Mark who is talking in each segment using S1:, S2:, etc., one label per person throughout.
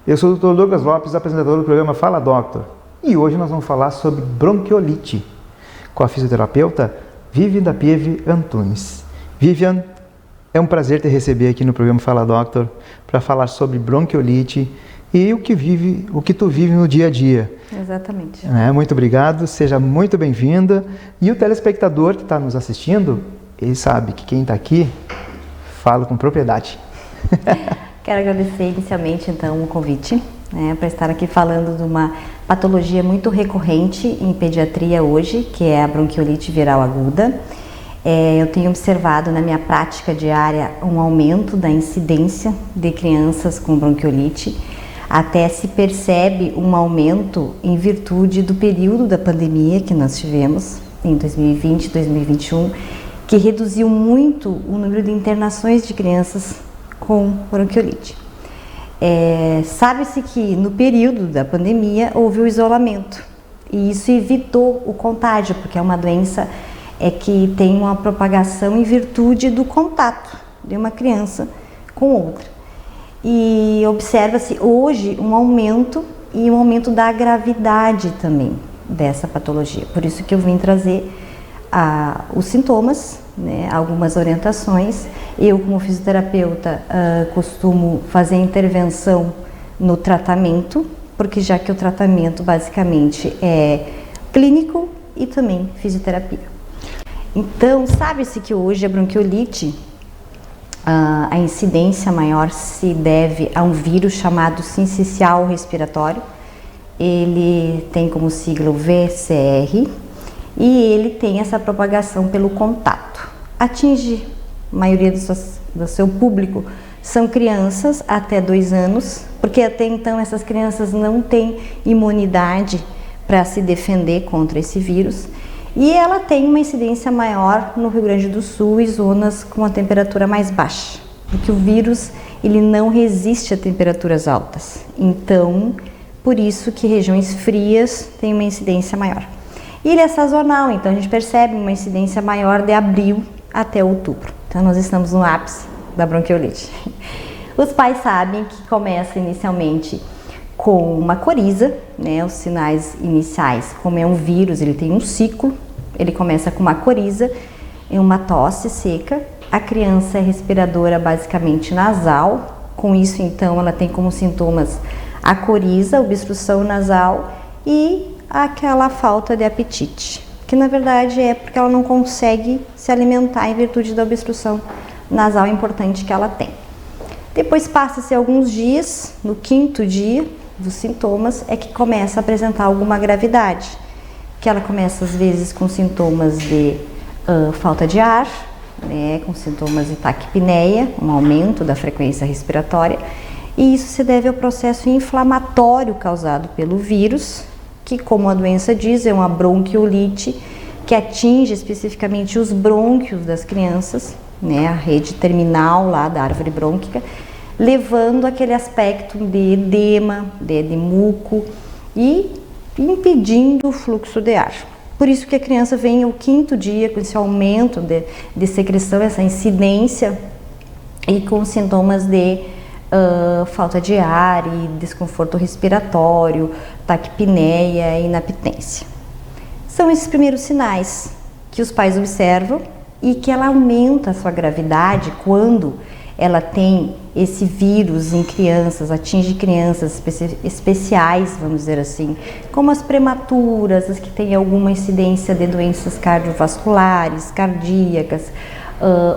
S1: Eu sou o Dr. Douglas Lopes, apresentador do programa Fala Doctor, e hoje nós vamos falar sobre bronquiolite com a fisioterapeuta Vivian da Pieve Antunes. Vivian, é um prazer te receber aqui no programa Fala Doctor para falar sobre bronquiolite e o que tu vive no dia a dia.
S2: Exatamente.
S1: Muito obrigado, seja muito bem-vinda. E o telespectador que está nos assistindo, ele sabe que quem está aqui fala com propriedade.
S2: Quero agradecer inicialmente, então, o convite, para estar aqui falando de uma patologia muito recorrente em pediatria hoje, que é a bronquiolite viral aguda. Eu tenho observado na minha prática diária um aumento da incidência de crianças com bronquiolite. Até se percebe um aumento em virtude do período da pandemia que nós tivemos em 2020 e 2021, que reduziu muito o número de internações de crianças com bronquiolite. Sabe-se que no período da pandemia houve o isolamento e isso evitou o contágio, porque é uma doença que tem uma propagação em virtude do contato de uma criança com outra. E observa-se hoje um aumento da gravidade também dessa patologia. Por isso que eu vim trazer os sintomas, algumas orientações. Eu, como fisioterapeuta, costumo fazer intervenção no tratamento, porque já que o tratamento basicamente é clínico e também fisioterapia. Então, sabe-se que hoje a bronquiolite, a incidência maior se deve a um vírus chamado sincicial respiratório. Ele tem como sigla o VCR e ele tem essa propagação pelo contato. Atinge a maioria do seu público, são crianças até 2 anos, porque até então essas crianças não têm imunidade para se defender contra esse vírus. E ela tem uma incidência maior no Rio Grande do Sul e zonas com a temperatura mais baixa, porque o vírus ele não resiste a temperaturas altas. Então, por isso que regiões frias têm uma incidência maior. E ele é sazonal, então a gente percebe uma incidência maior de abril até outubro. Então nós estamos no ápice da bronquiolite. Os pais sabem que começa inicialmente com uma coriza, os sinais iniciais, como é um vírus, ele tem um ciclo, ele começa com uma coriza e uma tosse seca. A criança é respiradora basicamente nasal, com isso então ela tem como sintomas a coriza, obstrução nasal e aquela falta de apetite, que na verdade é porque ela não consegue se alimentar em virtude da obstrução nasal importante que ela tem. Depois passa-se alguns dias, no 5º dia dos sintomas é que começa a apresentar alguma gravidade, que ela começa às vezes com sintomas de falta de ar, com sintomas de taquipneia, um aumento da frequência respiratória, e isso se deve ao processo inflamatório causado pelo vírus, que, como a doença diz, é uma bronquiolite que atinge especificamente os brônquios das crianças, a rede terminal lá da árvore brônquica, levando aquele aspecto de edema, de muco e impedindo o fluxo de ar. Por isso que a criança vem ao 5º dia com esse aumento de secreção, essa incidência e com sintomas de falta de ar e desconforto respiratório, taquipneia e inaptência. São esses primeiros sinais que os pais observam e que ela aumenta a sua gravidade quando ela tem esse vírus em crianças, atinge crianças especiais, vamos dizer assim, como as prematuras, as que têm alguma incidência de doenças cardiovasculares, cardíacas,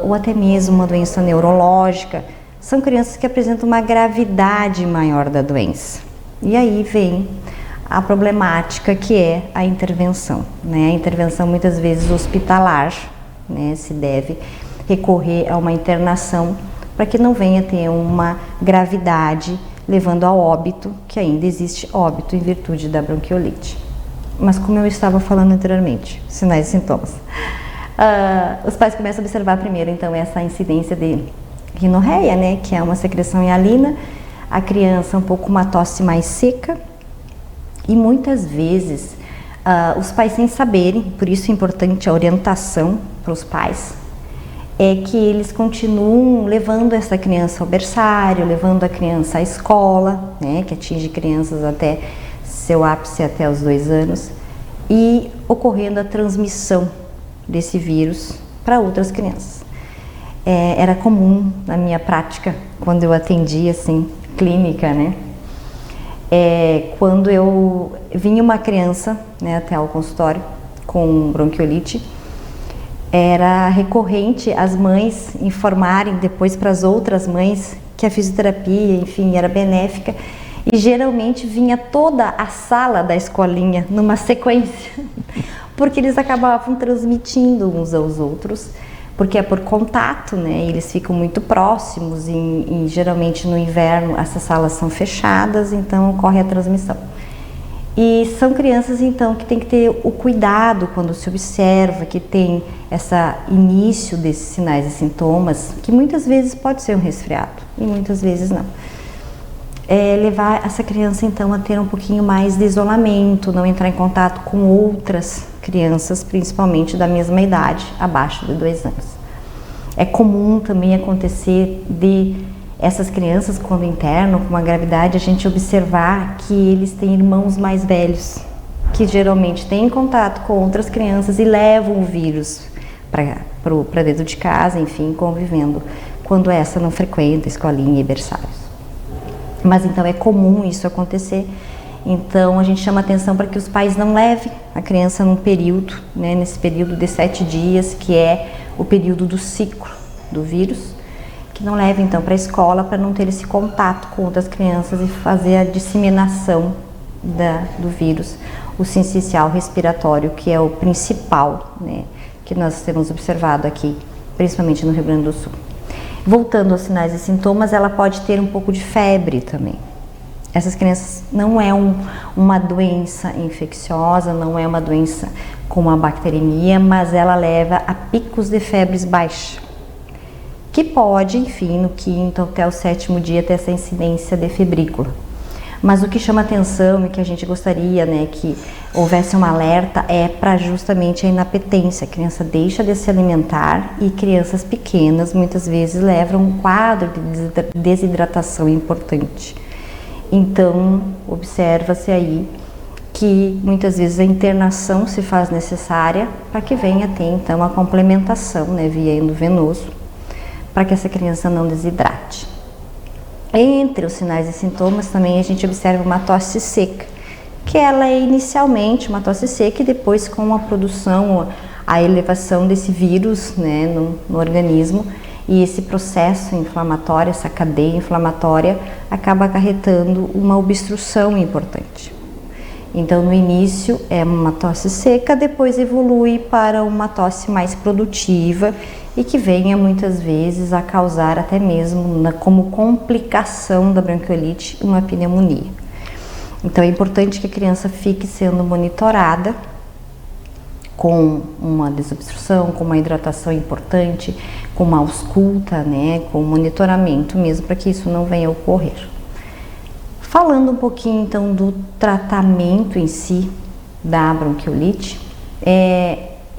S2: ou até mesmo uma doença neurológica. São crianças que apresentam uma gravidade maior da doença. E aí vem a problemática que é a intervenção, A intervenção muitas vezes hospitalar, se deve recorrer a uma internação para que não venha ter uma gravidade levando ao óbito, que ainda existe óbito em virtude da bronquiolite. Mas como eu estava falando anteriormente, sinais e sintomas. Os pais começam a observar primeiro então essa incidência de rinorreia, que é uma secreção hialina, a criança um pouco uma tosse mais seca e muitas vezes os pais sem saberem, por isso é importante a orientação para os pais, é que eles continuam levando essa criança ao berçário, levando a criança à escola, né, que atinge crianças até seu ápice até os 2 anos, e ocorrendo a transmissão desse vírus para outras crianças. Era comum na minha prática, quando eu atendia assim, clínica, né? Quando eu vinha uma criança, né, até o consultório com bronquiolite, era recorrente as mães informarem depois para as outras mães que a fisioterapia, enfim, era benéfica, e geralmente vinha toda a sala da escolinha numa sequência, porque eles acabavam transmitindo uns aos outros, porque é por contato, né? Eles ficam muito próximos e geralmente no inverno essas salas são fechadas, então ocorre a transmissão. E são crianças então que tem que ter o cuidado quando se observa que tem esse início desses sinais e sintomas, que muitas vezes pode ser um resfriado e muitas vezes não. Levar essa criança então a ter um pouquinho mais de isolamento, não entrar em contato com outras crianças, principalmente da mesma idade, abaixo de 2 anos. É comum também acontecer de essas crianças, quando internam com uma gravidade, a gente observar que eles têm irmãos mais velhos, que geralmente têm contato com outras crianças e levam o vírus para dentro de casa, enfim, convivendo, quando essa não frequenta escolinha e berçários. Mas então é comum isso acontecer, então a gente chama atenção para que os pais não levem a criança num período, né, nesse período de 7 dias, que é o período do ciclo do vírus, que não levem então para a escola para não ter esse contato com outras crianças e fazer a disseminação do vírus, o sincicial respiratório, que é o principal, né, que nós temos observado aqui, principalmente no Rio Grande do Sul. Voltando aos sinais e sintomas, ela pode ter um pouco de febre também. Essas crianças não é uma doença infecciosa, não é uma doença com uma bacteremia, mas ela leva a picos de febres baixas, que pode, enfim, no 5º até o 7º dia ter essa incidência de febrícula. Mas o que chama atenção e que a gente gostaria, né, que houvesse um alerta é para justamente a inapetência. A criança deixa de se alimentar e crianças pequenas muitas vezes levam um quadro de desidratação importante. Então, observa-se aí que muitas vezes a internação se faz necessária para que venha ter então a complementação, né, via endovenoso, para que essa criança não desidrate. Entre os sinais e sintomas também a gente observa uma tosse seca, que ela é inicialmente uma tosse seca e depois com a produção, a elevação desse vírus, né, no organismo, e esse processo inflamatório, essa cadeia inflamatória acaba acarretando uma obstrução importante. Então no início é uma tosse seca, depois evolui para uma tosse mais produtiva e que venha muitas vezes a causar até mesmo como complicação da bronquiolite uma pneumonia. Então é importante que a criança fique sendo monitorada com uma desobstrução, com uma hidratação importante, com uma ausculta, né, com monitoramento mesmo para que isso não venha a ocorrer. Falando um pouquinho então do tratamento em si da bronquiolite,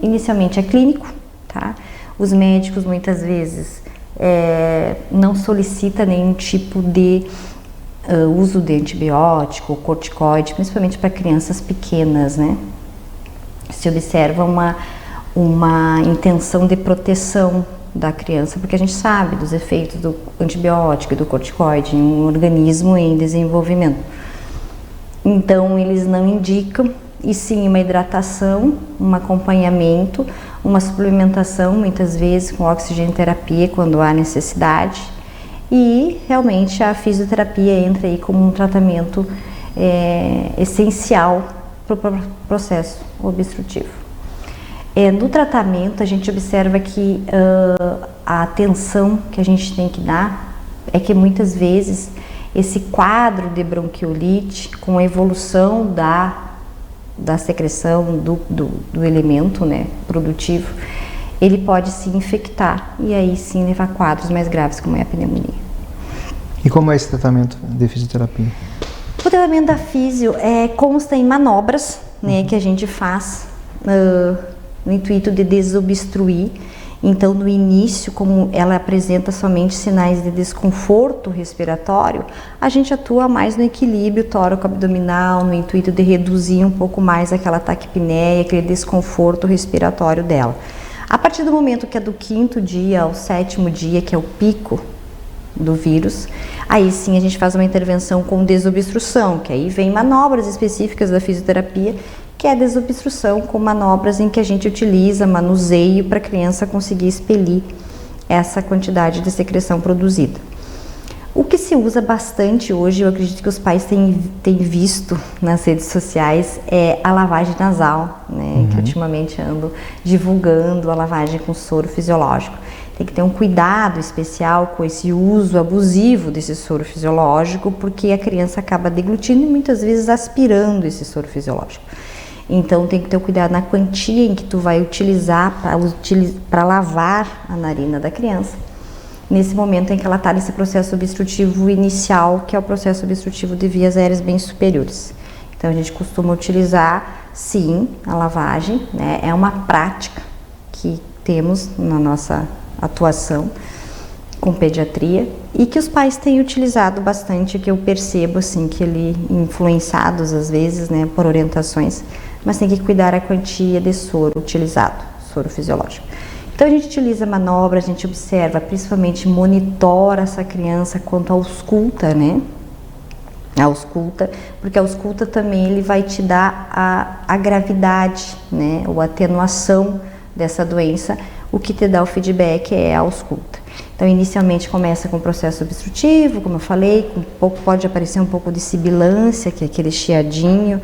S2: inicialmente é clínico, tá? Os médicos muitas vezes não solicitam nenhum tipo de uso de antibiótico, corticoide, principalmente para crianças pequenas, né? Se observa uma intenção de proteção da criança, porque a gente sabe dos efeitos do antibiótico e do corticoide em um organismo em desenvolvimento. Então, eles não indicam, e sim uma hidratação, um acompanhamento, uma suplementação, muitas vezes com oxigenoterapia quando há necessidade, e realmente a fisioterapia entra aí como um tratamento essencial para o processo obstrutivo. No tratamento, a gente observa que a atenção que a gente tem que dar é que muitas vezes esse quadro de bronquiolite, com a evolução da secreção do elemento, né, produtivo, ele pode se infectar e aí sim levar a quadros mais graves, como é a pneumonia.
S1: E como é esse tratamento de fisioterapia?
S2: O tratamento da fisio consta em manobras, né, que a gente faz no intuito de desobstruir. Então, no início, como ela apresenta somente sinais de desconforto respiratório, a gente atua mais no equilíbrio tóraco-abdominal, no intuito de reduzir um pouco mais aquela taquipneia, aquele desconforto respiratório dela. A partir do momento que é do 5º dia ao 7º dia, que é o pico do vírus, aí sim a gente faz uma intervenção com desobstrução, que aí vem manobras específicas da fisioterapia, que é a desobstrução com manobras em que a gente utiliza manuseio para a criança conseguir expelir essa quantidade de secreção produzida. O que se usa bastante hoje, eu acredito que os pais têm visto nas redes sociais, é a lavagem nasal, né? Que ultimamente ando divulgando a lavagem com soro fisiológico. Tem que ter um cuidado especial com esse uso abusivo desse soro fisiológico, porque a criança acaba deglutindo e muitas vezes aspirando esse soro fisiológico. Então tem que ter cuidado na quantia em que tu vai utilizar para lavar a narina da criança, nesse momento em que ela está nesse processo obstrutivo inicial, que é o processo obstrutivo de vias aéreas bem superiores. Então a gente costuma utilizar, sim, a lavagem, né? É uma prática que temos na nossa atuação com pediatria e que os pais têm utilizado bastante, que eu percebo assim que ele influenciados às vezes, né, por orientações, mas tem que cuidar a quantia de soro utilizado, soro fisiológico. Então a gente utiliza manobra, a gente observa, principalmente monitora essa criança quanto à ausculta, né? A ausculta, porque a ausculta também ele vai te dar a gravidade, né, ou a atenuação dessa doença. O que te dá o feedback é a ausculta. Então, inicialmente começa com o processo obstrutivo, como eu falei, pode aparecer um pouco de sibilância, que é aquele chiadinho,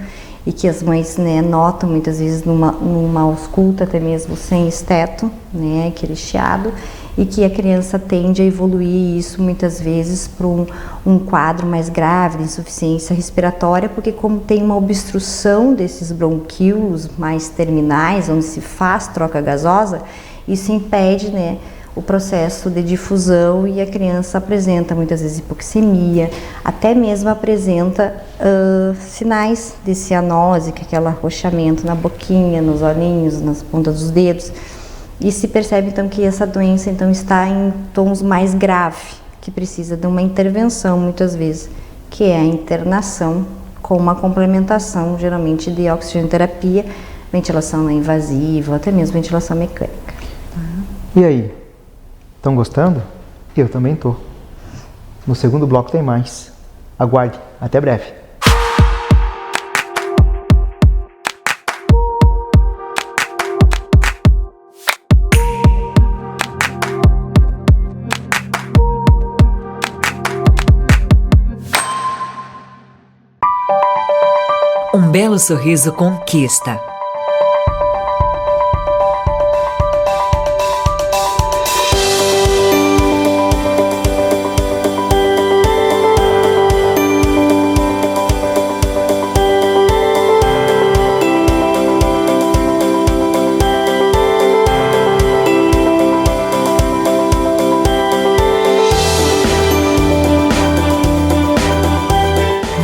S2: e que as mães, né, notam muitas vezes numa ausculta, até mesmo sem esteto, né, aquele chiado, e que a criança tende a evoluir isso muitas vezes para um quadro mais grave de insuficiência respiratória, porque como tem uma obstrução desses bronquíolos mais terminais, onde se faz troca gasosa, isso impede, né, o processo de difusão e a criança apresenta muitas vezes hipoxemia, até mesmo apresenta sinais de cianose, que é aquele arrochamento na boquinha, nos olhinhos, nas pontas dos dedos. E se percebe então que essa doença então está em tons mais graves, que precisa de uma intervenção muitas vezes, que é a internação com uma complementação geralmente de oxigenoterapia, ventilação não invasiva, ou até mesmo ventilação mecânica.
S1: E aí? Estão gostando? Eu também tô. No segundo bloco tem mais. Aguarde. Até breve.
S3: Um belo sorriso conquista.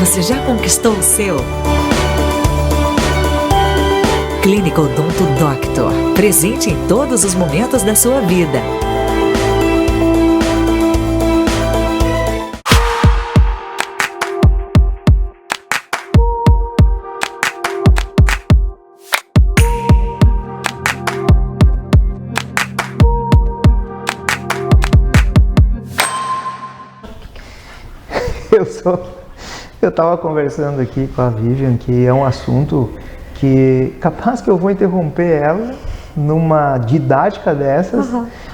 S3: Você já conquistou o seu? Clínica Odonto Doctor, presente em todos os momentos da sua vida.
S1: Eu estava conversando aqui com a Vivian, que é um assunto que capaz que eu vou interromper ela numa didática dessas,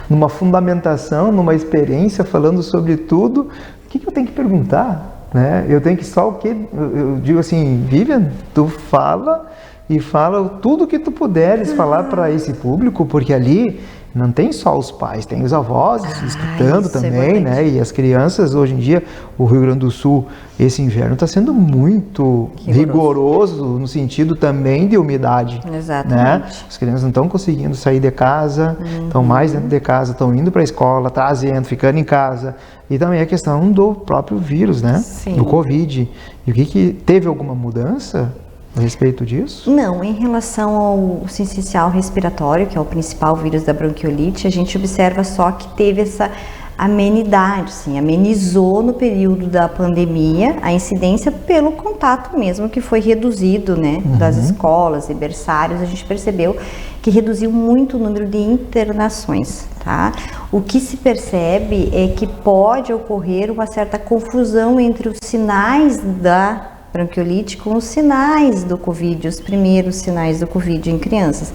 S1: numa fundamentação, numa experiência, falando sobre tudo. O que eu tenho que perguntar? Né? Eu tenho que só o quê? Eu digo assim, Vivian, tu fala e fala tudo que tu puderes falar para esse público, porque ali não tem só os pais, tem os avós escutando também, né? E as crianças, hoje em dia, o Rio Grande do Sul, esse inverno está sendo muito rigoroso no sentido também de umidade.
S2: Exatamente.
S1: Né? As crianças não estão conseguindo sair de casa, estão mais dentro de casa, estão indo para a escola, trazendo, ficando em casa. E também a questão do próprio vírus, né?
S2: Sim.
S1: Do Covid. E o que teve alguma mudança? a respeito disso?
S2: Não, em relação ao sincicial respiratório, que é o principal vírus da bronquiolite, a gente observa só que teve essa amenidade, assim, amenizou no período da pandemia a incidência pelo contato mesmo, que foi reduzido, né, das escolas e berçários. A gente percebeu que reduziu muito o número de internações, tá? O que se percebe é que pode ocorrer uma certa confusão entre os sinais da bronquiolite com os sinais do Covid, os primeiros sinais do Covid em crianças.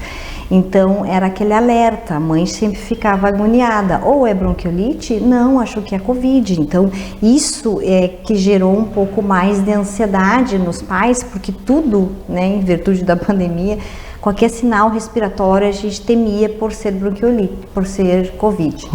S2: Então, era aquele alerta, a mãe sempre ficava agoniada, ou é bronquiolite? Não, achou que é Covid. Então, isso é que gerou um pouco mais de ansiedade nos pais, porque tudo, né, em virtude da pandemia, qualquer sinal respiratório a gente temia por ser bronquiolite, por ser Covid.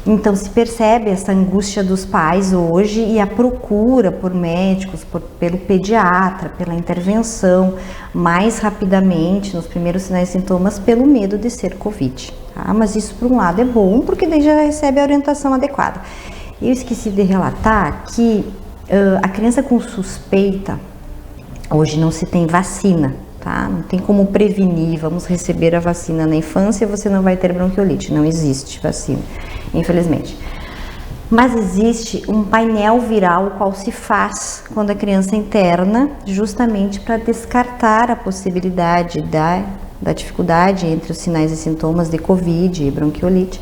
S2: Então se percebe essa angústia dos pais hoje e a procura por médicos, pelo pediatra, pela intervenção mais rapidamente nos primeiros sinais e sintomas pelo medo de ser Covid. Tá? Mas isso por um lado é bom, porque daí já recebe a orientação adequada. Eu esqueci de relatar que a criança com suspeita, hoje não se tem vacina. Tá? Não tem como prevenir, vamos receber a vacina na infância, você não vai ter bronquiolite, não existe vacina, infelizmente. Mas existe um painel viral, o qual se faz quando a criança interna, justamente para descartar a possibilidade da dificuldade entre os sinais e sintomas de Covid e bronquiolite.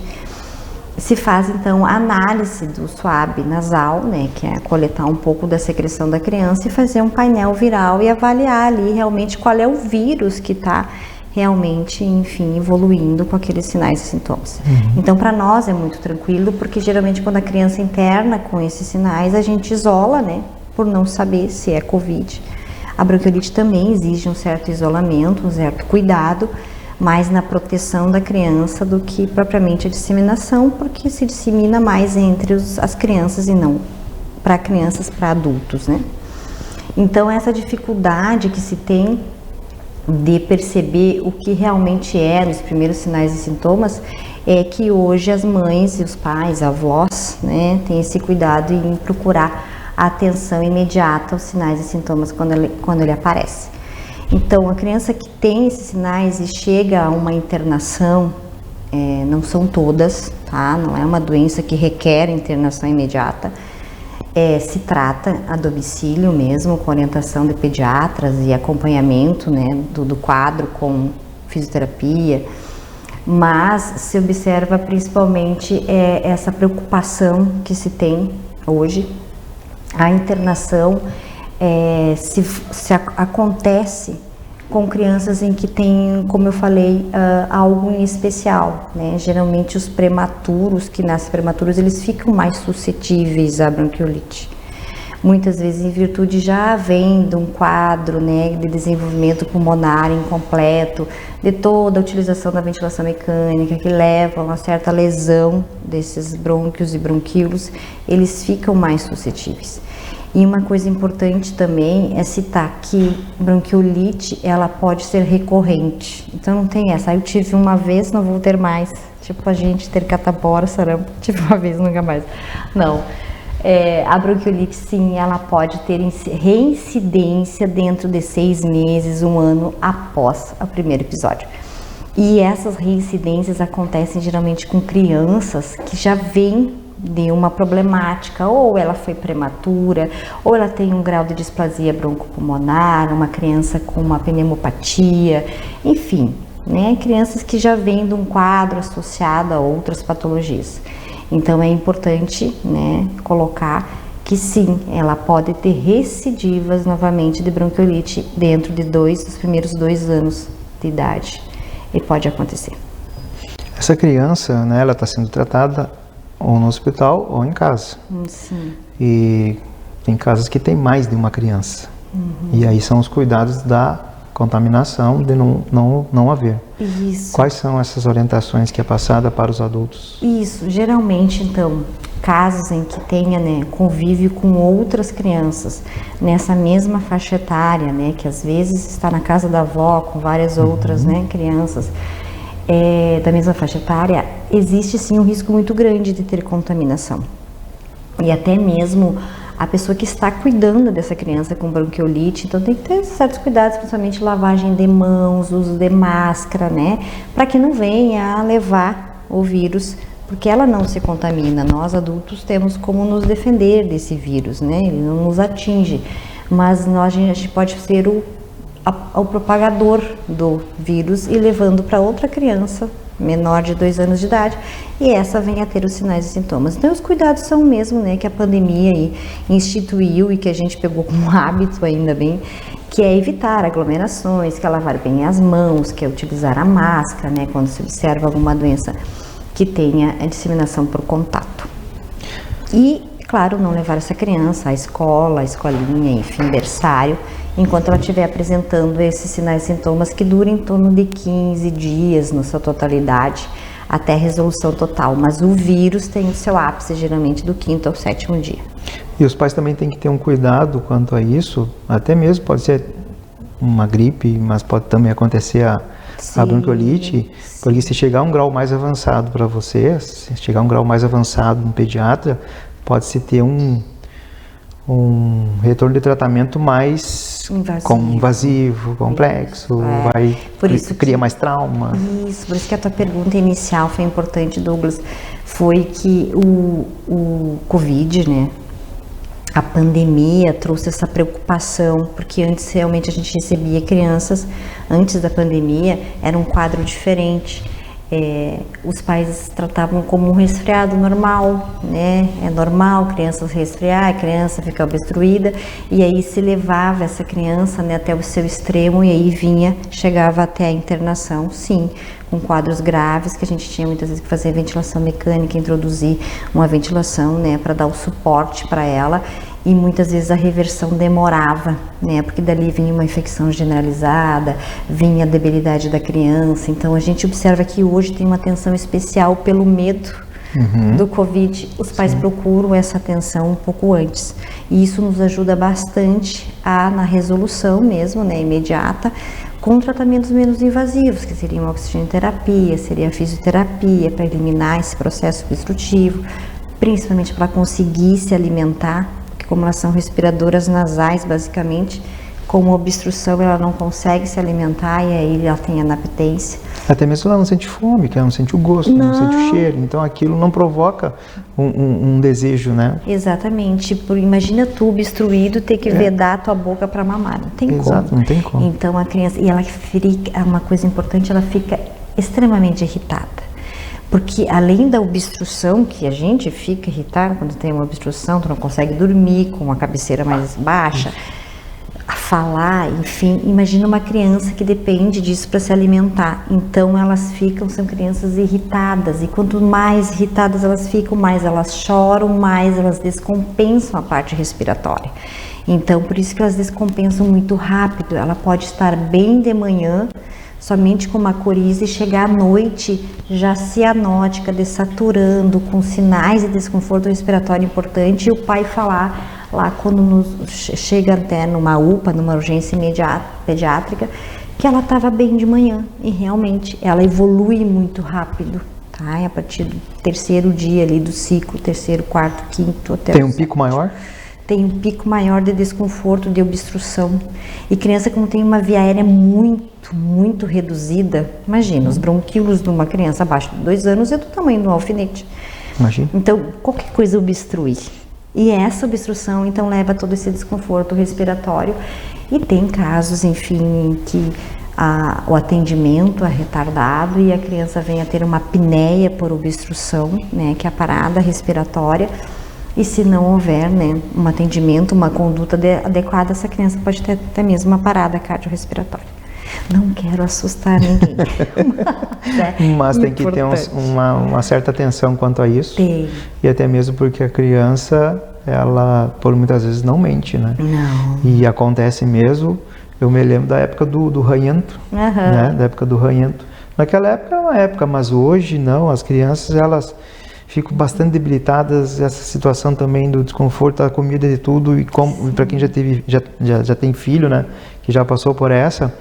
S2: Se faz então a análise do swab nasal, né, que é coletar um pouco da secreção da criança e fazer um painel viral e avaliar ali realmente qual é o vírus que está realmente, enfim, evoluindo com aqueles sinais e sintomas. Então, para nós é muito tranquilo, porque geralmente quando a criança interna com esses sinais, a gente isola, né, por não saber se é Covid. A bronquiolite também exige um certo isolamento, um certo cuidado, mais na proteção da criança do que propriamente a disseminação, porque se dissemina mais entre as crianças e não para crianças, para adultos, né? Então, essa dificuldade que se tem de perceber o que realmente é nos primeiros sinais e sintomas é que hoje as mães e os pais, avós, né, têm esse cuidado em procurar a atenção imediata aos sinais e sintomas quando ele aparece. Então, a criança que tem esses sinais e chega a uma internação, não são todas, tá? Não é uma doença que requer internação imediata. Se trata a domicílio mesmo, com orientação de pediatras e acompanhamento, né, do quadro com fisioterapia. Mas se observa principalmente essa preocupação que se tem hoje. A internação se acontece com crianças em que tem, como eu falei, algo em especial, né? Geralmente os prematuros, que nascem prematuros, eles ficam mais suscetíveis à bronquiolite. Muitas vezes em virtude já vem de um quadro, né, de desenvolvimento pulmonar incompleto, de toda a utilização da ventilação mecânica, que leva a uma certa lesão desses brônquios e bronquíolos, eles ficam mais suscetíveis. E uma coisa importante também é citar que bronquiolite, ela pode ser recorrente. Então não tem essa, eu tive uma vez, não vou ter mais. Tipo a gente ter catapora, sarampo, tive uma vez, nunca mais. Não. A bronquiolite, sim, ela pode ter reincidência dentro de 6 meses, 1 ano após o primeiro episódio. E essas reincidências acontecem geralmente com crianças que já vêm de uma problemática, ou ela foi prematura, ou ela tem um grau de displasia broncopulmonar, uma criança com uma pneumopatia, enfim, né, crianças que já vêm de um quadro associado a outras patologias. Então é importante, né, colocar que sim, ela pode ter recidivas novamente de bronquiolite dentro de dos primeiros 2 anos de idade, e pode acontecer.
S1: Essa criança, né, ela está sendo tratada ou no hospital ou em casa.
S2: Sim.
S1: E tem casos que tem mais de uma criança. E aí são os cuidados da contaminação de não haver.
S2: Isso.
S1: Quais são essas orientações que é passada para os adultos?
S2: Isso, geralmente então, casos em que tenha, né, convívio com outras crianças nessa mesma faixa etária, né, que às vezes está na casa da avó com várias outras, né, crianças, da mesma faixa etária, existe sim um risco muito grande de ter contaminação. E até mesmo a pessoa que está cuidando dessa criança com bronquiolite, então tem que ter certos cuidados, principalmente lavagem de mãos, uso de máscara, né? Para que não venha a levar o vírus, porque ela não se contamina. Nós adultos temos como nos defender desse vírus, né? Ele não nos atinge, mas a gente pode ser o propagador do vírus e levando para outra criança menor de 2 anos de idade, e essa vem a ter os sinais e sintomas. Então os cuidados são o mesmo, né, que a pandemia aí instituiu e que a gente pegou como hábito, ainda bem, que é evitar aglomerações, que é lavar bem as mãos, que é utilizar a máscara, né, quando se observa alguma doença que tenha a disseminação por contato. E, claro, não levar essa criança à escola, à escolinha, enfim, berçário, enquanto ela estiver apresentando esses sinais e sintomas que duram em torno de 15 dias na sua totalidade, até a resolução total. Mas o vírus tem o seu ápice geralmente do 5º ao 7º dia.
S1: E os pais também têm que ter um cuidado quanto a isso, até mesmo pode ser uma gripe, mas pode também acontecer a bronquiolite, porque se chegar a um grau mais avançado para você, se chegar a um grau mais avançado no pediatra, pode-se ter um retorno de tratamento mais invasivo, complexo, vai cria mais trauma.
S2: Isso, por isso que a tua pergunta inicial foi importante, Douglas, foi que o Covid, né, a pandemia trouxe essa preocupação, porque antes realmente a gente recebia crianças, antes da pandemia era um quadro diferente. Os pais tratavam como um resfriado normal, né? É normal criança resfriar, a criança ficar obstruída, e aí se levava essa criança, né, até o seu extremo, e aí chegava até a internação, sim, com quadros graves, que a gente tinha muitas vezes que fazer ventilação mecânica, introduzir uma ventilação, né, para dar o suporte para ela. E muitas vezes a reversão demorava, né? Porque dali vinha uma infecção generalizada, vinha a debilidade da criança. Então a gente observa que hoje tem uma atenção especial pelo medo do Covid. Os pais procuram essa atenção um pouco antes. E isso nos ajuda bastante na resolução mesmo, né, imediata, com tratamentos menos invasivos, que seriam a oxigenoterapia, seria a fisioterapia, para eliminar esse processo obstrutivo, principalmente para conseguir se alimentar. Como elas são respiradoras nasais, basicamente, com obstrução ela não consegue se alimentar e aí ela tem anaptência.
S1: Até mesmo ela não sente fome, que ela não sente o gosto, não sente o cheiro, então aquilo não provoca um desejo, né?
S2: Exatamente, imagina tu obstruído ter que vedar a tua boca para mamar, não tem como.
S1: Exato, não tem como.
S2: Então a criança, e ela fica, uma coisa importante, ela fica extremamente irritada. Porque além da obstrução, que a gente fica irritado quando tem uma obstrução, tu não consegue dormir com uma cabeceira mais baixa, a falar, enfim, imagina uma criança que depende disso para se alimentar. Então elas são crianças irritadas, e quanto mais irritadas elas ficam, mais elas choram, mais elas descompensam a parte respiratória. Então por isso que elas descompensam muito rápido. Ela pode estar bem de manhã, somente com uma coriza, e chegar à noite já cianótica, desaturando, com sinais de desconforto respiratório importante, e o pai falar lá quando chega até numa UPA, numa urgência pediátrica, que ela estava bem de manhã, e realmente ela evolui muito rápido, tá? E a partir do 3º dia ali do ciclo, 3º, 4º, 5º até
S1: Tem um pico maior?
S2: Tem um pico maior de desconforto, de obstrução. E criança como tem uma via aérea muito reduzida, imagina, os bronquíolos de uma criança abaixo de 2 anos é do tamanho de um alfinete.
S1: Imagina.
S2: Então, qualquer coisa obstrui. E essa obstrução, então, leva a todo esse desconforto respiratório. E tem casos, enfim, que o atendimento é retardado e a criança vem a ter uma apneia por obstrução, né, que é a parada respiratória. E se não houver, né, um atendimento, uma conduta adequada, essa criança pode ter até mesmo uma parada cardiorrespiratória. Não quero assustar ninguém.
S1: Mas tem que ter uma certa atenção quanto a isso.
S2: Tem.
S1: E até mesmo porque a criança, ela, por muitas vezes, não mente, né?
S2: Não.
S1: E acontece mesmo. Eu me lembro da época do ranhento, né? Da época do ranhento. Naquela época era uma época, mas hoje não. As crianças, elas ficam bastante debilitadas. Essa situação também do desconforto, da comida e tudo, e para quem já tem filho, né, que já passou por essa,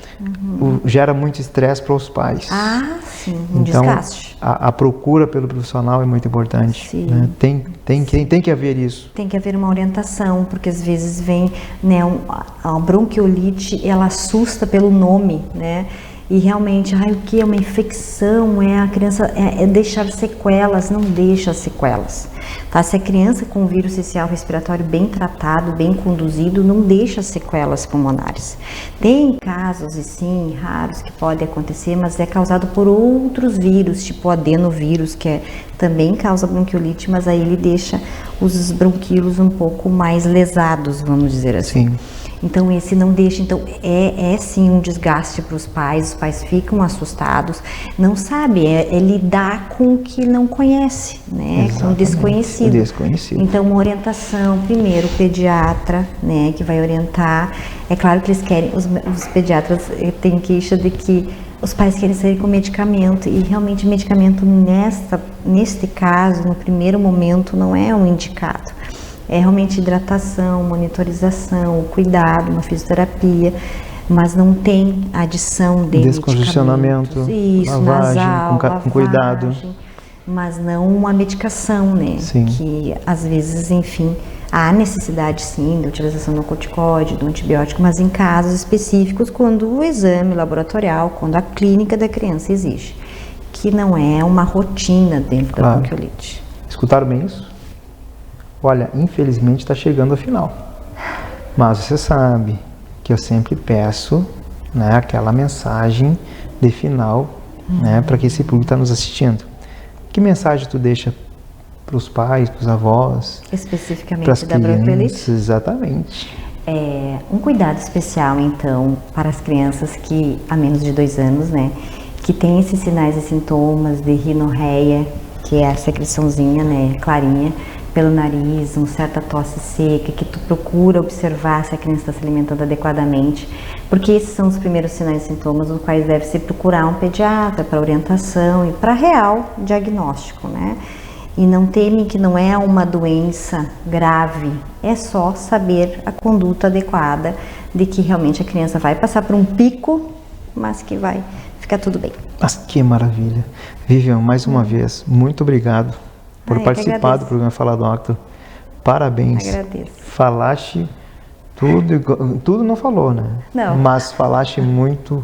S1: gera muito estresse para os pais.
S2: Ah, Sim, um
S1: então,
S2: desgaste.
S1: A procura pelo profissional é muito importante.
S2: Sim.
S1: Né? Tem que haver isso.
S2: Tem que haver uma orientação, porque às vezes vem, né, a bronquiolite, ela assusta pelo nome, né? E realmente, o que é uma infecção? É a criança é deixar sequelas, não deixa sequelas. Tá? Se a criança com vírus social respiratório bem tratado, bem conduzido, não deixa sequelas pulmonares. Tem casos, e sim, raros que podem acontecer, mas é causado por outros vírus, tipo o adenovírus, que também causa bronquiolite, mas aí ele deixa os bronquíolos um pouco mais lesados, vamos dizer assim.
S1: Sim.
S2: Então esse não deixa, então é sim um desgaste para os pais ficam assustados, não sabe, é lidar com o que não conhece, né?
S1: Exatamente.
S2: Com o desconhecido.
S1: O desconhecido.
S2: Então uma orientação, primeiro o pediatra, né, que vai orientar. É claro que eles querem, os pediatras têm queixa de que os pais querem sair com medicamento e realmente medicamento neste caso, no primeiro momento, não é um indicado. É realmente hidratação, monitorização, o cuidado, uma fisioterapia, mas não tem adição de
S1: descongestionamento,
S2: isso,
S1: lavagem,
S2: nasal,
S1: com cuidado.
S2: Mas não uma medicação, né?
S1: Sim.
S2: Que às vezes, enfim, há necessidade sim da utilização do corticoide, do antibiótico, mas em casos específicos, quando o exame laboratorial, quando a clínica da criança exige, que não é uma rotina dentro da bronquiolite.
S1: Escutaram bem isso? Olha, infelizmente está chegando ao final. Mas você sabe que eu sempre peço, né, aquela mensagem de final, né, para que esse público está nos assistindo. Que mensagem tu deixa para os pais, para os avós?
S2: Especificamente da bronquiolite?
S1: Exatamente.
S2: Um cuidado especial, então, para as crianças que há menos de 2 anos, né, que tem esses sinais e sintomas de rinorreia, que é a secreçãozinha, né, clarinha, pelo nariz, uma certa tosse seca, que tu procura observar se a criança está se alimentando adequadamente, porque esses são os primeiros sinais e sintomas nos quais deve-se procurar um pediatra para orientação e para real diagnóstico, né? E não temem que não é uma doença grave, é só saber a conduta adequada de que realmente a criança vai passar por um pico, mas que vai ficar tudo bem.
S1: Mas que maravilha. Vivian, mais uma vez, muito obrigado por participar do programa Fala Doctor. Parabéns.
S2: Agradeço.
S1: Falaste tudo não falou, né?
S2: Não.
S1: Mas falaste muito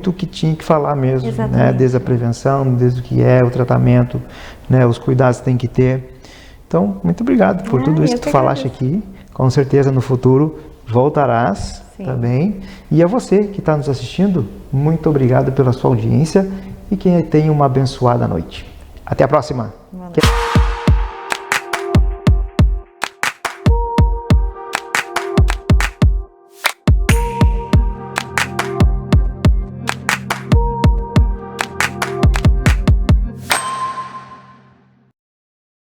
S1: o que tinha que falar mesmo, né? Desde a prevenção, desde o que é o tratamento, né? Os cuidados que tem que ter. Então, muito obrigado por tudo isso que tu falaste aqui. Com certeza no futuro voltarás, tá bem? E a você que está nos assistindo, muito obrigado pela sua audiência e que tenha uma abençoada noite. Até a próxima.